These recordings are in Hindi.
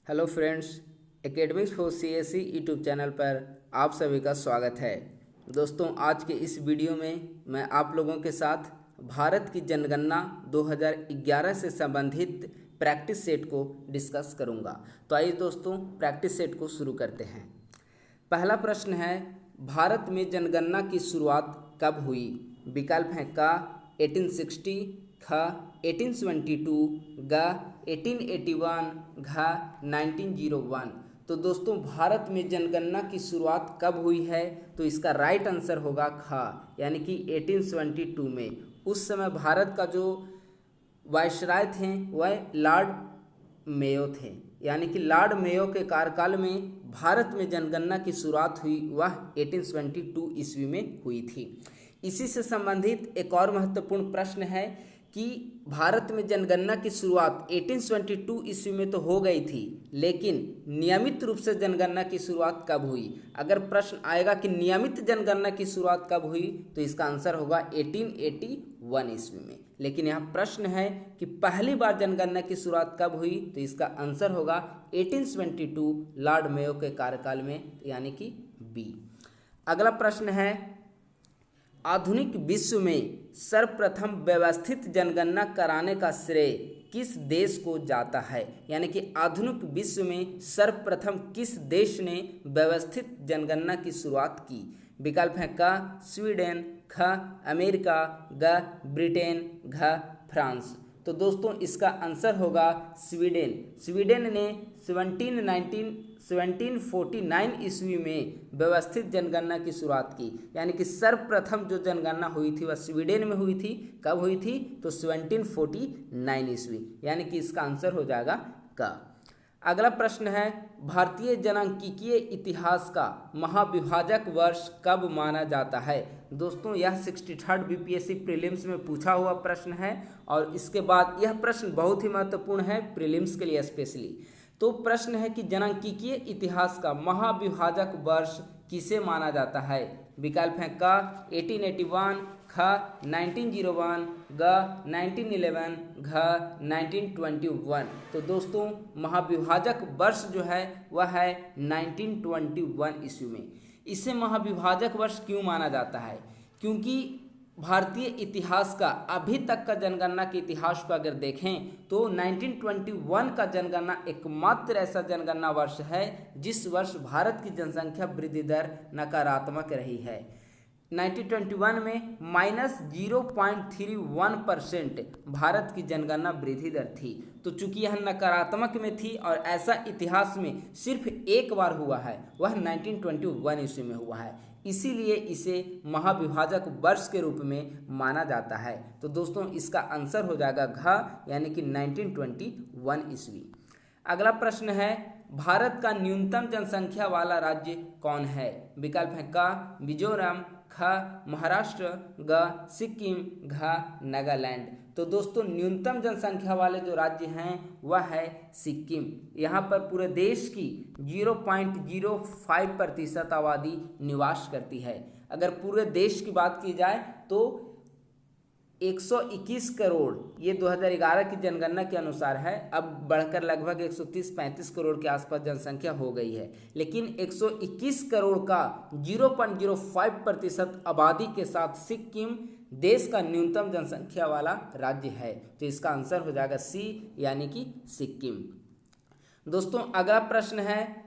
Hello friends, academics for CSE YouTube channel पर आप सभी का स्वागत है। दोस्तों, आज के इस वीडियो में मैं आप लोगों के साथ भारत की जनगणना 2011 से संबंधित प्रैक्टिस सेट को डिस्कस करूंगा। तो आइए दोस्तों, प्रैक्टिस सेट को शुरू करते हैं। पहला प्रश्न है, भारत में जनगणना की शुरुआत कब हुई? विकल्प हैं का 1860, ख 1872, ग 1881, घ 1901। तो दोस्तों, भारत में जनगणना की शुरुआत कब हुई है? तो इसका राइट आंसर होगा ख, यानी कि 1872 में। उस समय भारत का जो वायसराय थे वह लॉर्ड मेयो थे, यानी कि लॉर्ड मेयो के कार्यकाल में भारत में जनगणना की शुरुआत हुई, वह 1872 ईस्वी में हुई थी। इसी से संबंधित एक और महत्वपूर्ण प्रश्न है कि भारत में जनगणना की शुरुआत 1872 ईस्वी में तो हो गई थी, लेकिन नियमित रूप से जनगणना की शुरुआत कब हुई? अगर प्रश्न आएगा कि नियमित जनगणना की शुरुआत कब हुई, तो इसका आंसर होगा 1881 ईस्वी में। लेकिन यहाँ प्रश्न है कि पहली बार जनगणना की शुरुआत कब हुई, तो इसका आंसर होगा 1872 लॉर्ड मेयो के कार्यकाल में, यानी कि बी। अगला प्रश्न है, आधुनिक विश्व में सर्वप्रथम व्यवस्थित जनगणना कराने का श्रेय किस देश को जाता है? यानी कि आधुनिक विश्व में सर्वप्रथम किस देश ने व्यवस्थित जनगणना की शुरुआत की? विकल्प हैं का स्वीडन, ख अमेरिका, ग ब्रिटेन, घ फ्रांस। तो दोस्तों, इसका आंसर होगा स्वीडन। स्वीडन ने 1749 ईस्वी में व्यवस्थित जनगणना की शुरुआत की, यानी कि सर्वप्रथम जो जनगणना हुई थी वह स्वीडन में हुई थी। कब हुई थी? तो 1749 ईस्वी, यानी कि इसका आंसर हो जाएगा का। अगला प्रश्न है, भारतीय जनांकीय इतिहास का महाविभाजक वर्ष कब माना जाता है? दोस्तों, यह 63rd बीपीएससी प्रीलिम्स में पूछा हुआ प्रश्न है, और इसके बाद यह प्रश्न बहुत ही महत्वपूर्ण है प्रीलिम्स के लिए स्पेशली। तो प्रश्न है कि जनांकीय इतिहास का महाविभाजक वर्ष किसे माना जाता है? विकल्प हैं का 1881, ख 1901, ग 1911, घ 1921। तो दोस्तों, महाविभाजक वर्ष जो है वह है 1921 ईस्वी में। इसे महाविभाजक वर्ष क्यों माना जाता है? क्योंकि भारतीय इतिहास का अभी तक का जनगणना के इतिहास को अगर देखें तो 1921 का जनगणना एकमात्र ऐसा जनगणना वर्ष है जिस वर्ष भारत की जनसंख्या वृद्धि दर नकारात्मक रही है। 1921 में -0.31% भारत की जनगणना वृद्धि दर थी। तो चूंकि यह नकारात्मक में थी और ऐसा इतिहास में सिर्फ एक बार हुआ है, वह 1921 ईस्वी में हुआ है, इसीलिए इसे महाविभाजक वर्ष के रूप में माना जाता है। तो दोस्तों, इसका आंसर हो जाएगा घ, यानी कि 1921 ईस्वी। अगला प्रश्न है, भारत का न्यूनतम जनसंख्या वाला राज्य कौन है? विकल्प है का मिजोरम, ख महाराष्ट्र, ग सिक्किम, घ नागालैंड। तो दोस्तों, न्यूनतम जनसंख्या वाले जो राज्य हैं वह है सिक्किम। यहाँ पर पूरे देश की 0.05% आबादी निवास करती है। अगर पूरे देश की बात की जाए तो 121 करोड़, ये 2011 की जनगणना के अनुसार है, अब बढ़कर लगभग 130-135 करोड़ के आसपास जनसंख्या हो गई है। लेकिन 121 करोड़ का 0.05% आबादी के साथ सिक्किम देश का न्यूनतम जनसंख्या वाला राज्य है। तो इसका आंसर हो जाएगा सी, यानी कि सिक्किम। दोस्तों, अगला प्रश्न है,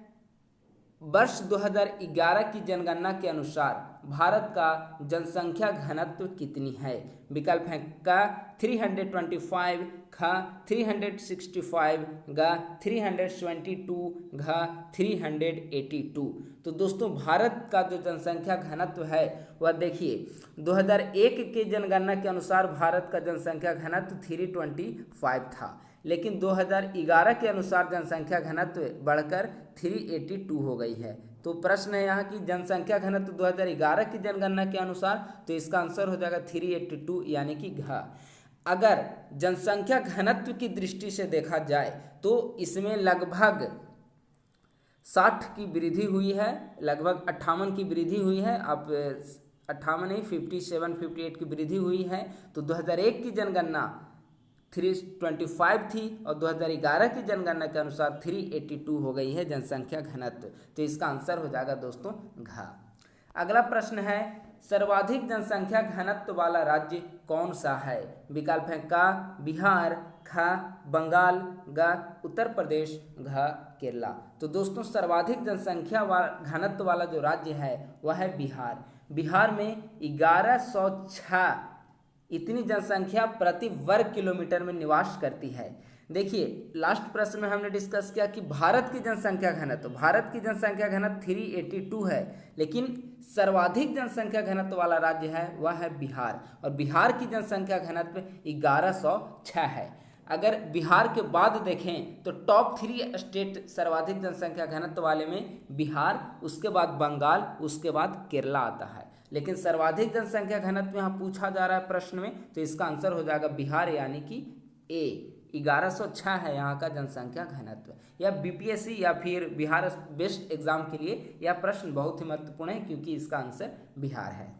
वर्ष 2011 की जनगणना के अनुसार भारत का जनसंख्या घनत्व कितनी है? विकल्प हैं का 325, ख 365, ग 372, घ 382। तो दोस्तों, भारत का जो जनसंख्या घनत्व है वह देखिए 2001 के जनगणना के अनुसार भारत का जनसंख्या घनत्व 325 था, लेकिन 2011 के अनुसार जनसंख्या घनत्व बढ़कर 382 हो गई है। तो प्रश्न है यहाँ की जनसंख्या घनत्व 2011 की जनगणना के अनुसार, तो इसका आंसर हो जाएगा 382, यानी कि घ। अगर जनसंख्या घनत्व की दृष्टि से देखा जाए तो इसमें लगभग 60 की वृद्धि हुई है, लगभग 58 की वृद्धि हुई है। अब 58 नहीं, 57-58 की वृद्धि हुई है। तो 2001 की जनगणना 325 थी और 2011 की जनगणना के अनुसार 382 हो गई है जनसंख्या घनत्व। तो इसका आंसर हो जाएगा दोस्तों घ। अगला प्रश्न है सर्वाधिक जनसंख्या घनत्व वाला राज्य कौन सा है? विकल्प है का बिहार, ख बंगाल, ग उत्तर प्रदेश, घ केरला। तो दोस्तों सर्वाधिक जनसंख्या घनत्व वाला जो राज्य है वह है बिहार। बिहार में 1106 इतनी जनसंख्या प्रति वर्ग किलोमीटर में निवास करती है। देखिए लास्ट प्रश्न में हमने डिस्कस किया कि भारत की जनसंख्या घनत्व 382 है, लेकिन सर्वाधिक जनसंख्या घनत्व वाला राज्य है वह है बिहार, और बिहार की जनसंख्या घनत्व 1106 है। अगर बिहार के बाद देखें तो टॉप 3 स्टेट सर्वाधिक जनसंख्या घनत्व वाले में बिहार, उसके बाद बंगाल, उसके बाद केरला आता है। लेकिन सर्वाधिक जनसंख्या घनत्व यहाँ पूछा जा रहा है प्रश्न में, तो इसका आंसर हो जाएगा बिहार, यानी कि ए 1106 है यहाँ का जनसंख्या घनत्व। या बीपीएससी या फिर बिहार बेस्ट एग्जाम के लिए यह प्रश्न बहुत ही महत्वपूर्ण है, क्योंकि इसका आंसर बिहार है।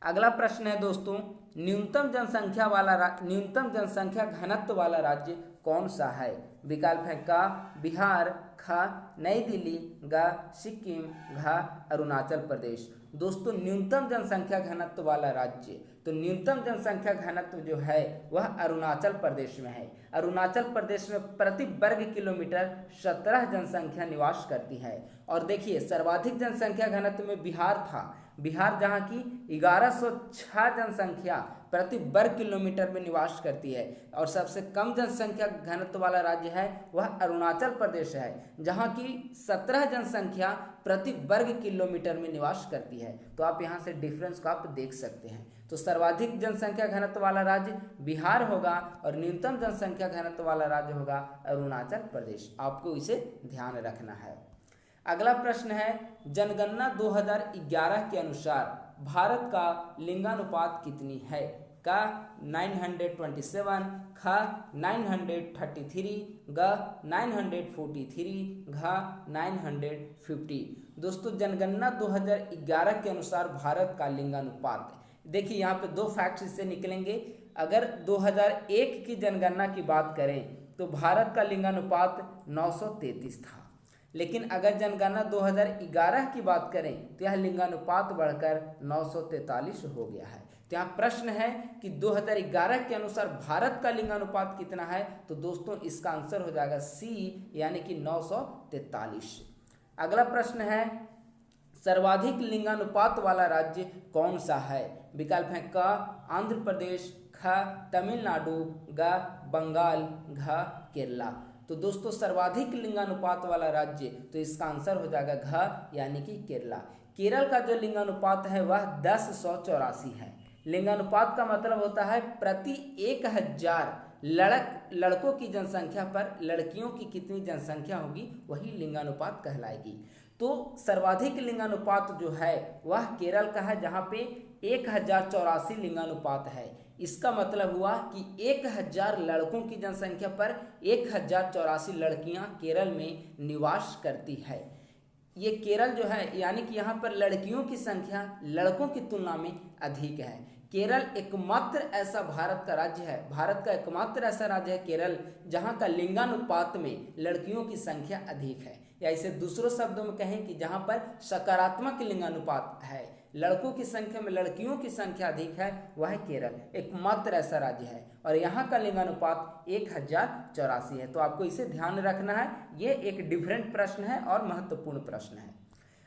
अगला प्रश्न है दोस्तों न्यूनतम जनसंख्या घनत्व वाला राज्य कौन सा है? विकल्प है का बिहार, ख नई दिल्ली, ग सिक्किम, घ अरुणाचल प्रदेश। दोस्तों न्यूनतम जनसंख्या घनत्व वाला राज्य, तो न्यूनतम जनसंख्या घनत्व जो है वह अरुणाचल प्रदेश में है। अरुणाचल प्रदेश में प्रति वर्ग किलोमीटर 17 जनसंख्या निवास करती है। और देखिए सर्वाधिक जनसंख्या घनत्व में बिहार था, बिहार जहाँ की 1106 जनसंख्या प्रति वर्ग किलोमीटर में निवास करती है, और सबसे कम जनसंख्या घनत्व वाला राज्य है वह अरुणाचल प्रदेश है, जहाँ की 17 जनसंख्या प्रति वर्ग किलोमीटर में निवास करती है। तो आप यहाँ से डिफरेंस को आप देख सकते हैं। तो सर्वाधिक जनसंख्या घनत्व वाला राज्य बिहार होगा और न्यूनतम जनसंख्या घनत्व वाला राज्य होगा अरुणाचल प्रदेश। आपको इसे ध्यान रखना है। अगला प्रश्न है जनगणना 2011 के अनुसार भारत का लिंगानुपात कितनी है? का 927, ख 933, ग 943, घ 950। दोस्तों जनगणना 2011 के अनुसार भारत का लिंगानुपात, देखिए यहाँ पे दो फैक्ट्स इससे निकलेंगे। अगर 2001 की जनगणना की बात करें तो भारत का लिंगानुपात 933 था, लेकिन अगर जनगणना 2011 की बात करें तो यह लिंगानुपात बढ़कर 943 हो गया है। तो यहाँ प्रश्न है कि 2011 के अनुसार भारत का लिंगानुपात कितना है? तो दोस्तों इसका आंसर हो जाएगा सी, यानी कि 943। अगला प्रश्न है सर्वाधिक लिंगानुपात वाला राज्य कौन सा है? विकल्प है क आंध्र प्रदेश, ख तमिलनाडु, ग बंगाल, घ केरला। तो दोस्तों सर्वाधिक लिंगानुपात वाला राज्य, तो इसका आंसर हो जाएगा घ, यानी कि केरला। केरल का जो लिंगानुपात है वह 1084 है। लिंगानुपात का मतलब होता है प्रति 1000 लड़कों की जनसंख्या पर लड़कियों की कितनी जनसंख्या होगी वही लिंगानुपात कहलाएगी। तो सर्वाधिक लिंगानुपात जो है वह केरल का है, जहाँ पे 1084 लिंगानुपात है। इसका मतलब हुआ कि 1000 लड़कों की जनसंख्या पर 1084 लड़कियां केरल में निवास करती है। ये केरल जो है, यानी कि यहाँ पर लड़कियों की संख्या लड़कों की तुलना में अधिक है। केरल एकमात्र ऐसा भारत का राज्य है, भारत का एकमात्र ऐसा राज्य है केरल, जहाँ का लिंगानुपात में लड़कियों की संख्या अधिक है। या इसे दूसरों शब्दों में कहें कि जहाँ पर सकारात्मक लिंगानुपात है, लड़कों की संख्या में लड़कियों की संख्या अधिक है, वह केरल एकमात्र ऐसा राज्य है। और यहाँ का लिंगानुपात 1084 है। तो आपको इसे ध्यान रखना है, ये एक डिफरेंट प्रश्न है और महत्वपूर्ण प्रश्न है।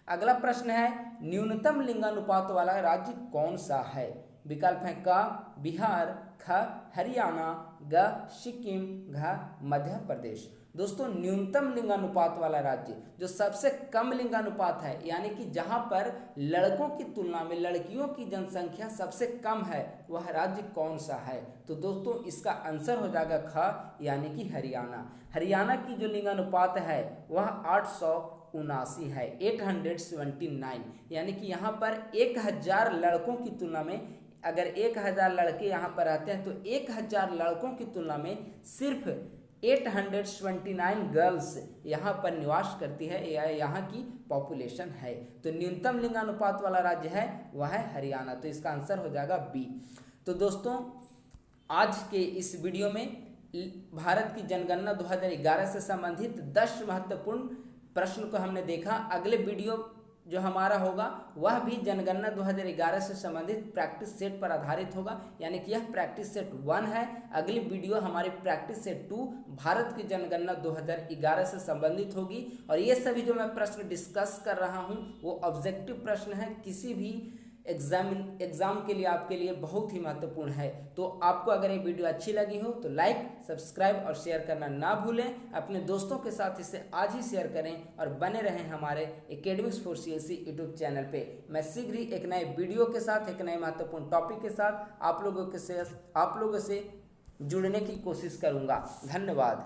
अगला प्रश्न है न्यूनतम लिंगानुपात वाला राज्य कौन सा है? विकल्प है क बिहार, ख हरियाणा, ग सिक्किम, घ मध्य प्रदेश। दोस्तों न्यूनतम लिंगानुपात वाला राज्य, जो सबसे कम लिंगानुपात है, यानी कि जहां पर लड़कों की तुलना में लड़कियों की जनसंख्या सबसे कम है, वह राज्य कौन सा है? तो दोस्तों इसका आंसर हो जाएगा ख, यानी कि हरियाणा। हरियाणा की जो लिंगानुपात है वह 879 है, 879, यानी कि यहाँ पर 1000 लड़कों की तुलना में, अगर 1000 लड़के यहाँ पर रहते हैं तो 1000 लड़कों की तुलना में सिर्फ 829 गर्ल्स यहाँ पर निवास करती है, या यहाँ की पॉपुलेशन है। तो न्यूनतम लिंगानुपात वाला राज्य है वह है हरियाणा। तो इसका आंसर हो जाएगा बी। तो दोस्तों आज के इस वीडियो में भारत की जनगणना 2011 से संबंधित 10 महत्वपूर्ण प्रश्न को हमने देखा। अगले वीडियो जो हमारा होगा वह भी जनगणना 2011 से संबंधित प्रैक्टिस सेट पर आधारित होगा, यानी कि यह प्रैक्टिस सेट 1 है। अगली वीडियो हमारी प्रैक्टिस सेट 2 भारत की जनगणना 2011 से संबंधित होगी। और ये सभी जो मैं प्रश्न डिस्कस कर रहा हूँ वो ऑब्जेक्टिव प्रश्न है, किसी भी एग्जाम के लिए आपके लिए बहुत ही महत्वपूर्ण है। तो आपको अगर ये वीडियो अच्छी लगी हो तो लाइक, सब्सक्राइब और शेयर करना ना भूलें। अपने दोस्तों के साथ इसे आज ही शेयर करें और बने रहें हमारे academics for CSE YouTube channel पे। मैं शीघ्र ही एक नए वीडियो के साथ, एक नए महत्वपूर्ण टॉपिक के साथ आप लोगों से जुड़ने की कोशिश करूँगा। धन्यवाद।